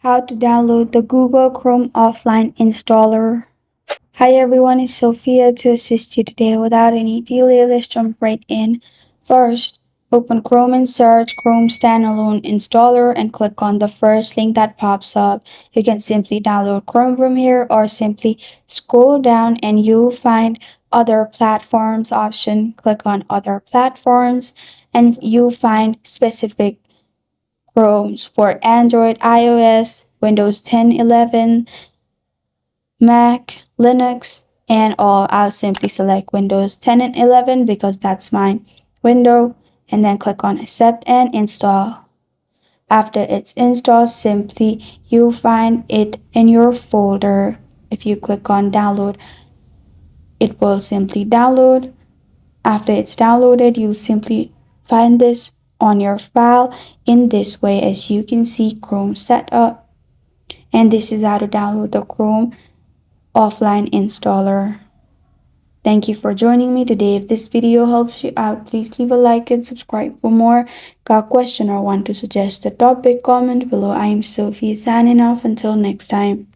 How to download the Google Chrome offline installer. Hi everyone, it's Sophia to assist you today. Without any delay, let's jump right in. First, open Chrome and search Chrome standalone installer and click on the first link that pops up. You can simply download Chrome from here or simply scroll down and you'll find other platforms option. Click on other platforms and you'll find specific Chromes for Android, iOS, Windows 10, 11, Mac, Linux, and all. I'll simply select Windows 10 and 11 because that's my window, and then click on Accept and Install. After it's installed, simply you'll find it in your folder. If you click on Download, it will simply download. After it's downloaded, you'll simply find this on your file in this way. As you can see, Chrome setup. And this is how to download the Chrome offline installer. Thank you for joining me today. If this video helps you out, please leave a like and subscribe for more. Got a question or want to suggest a topic? Comment below. I am Sophie signing off. Until next time.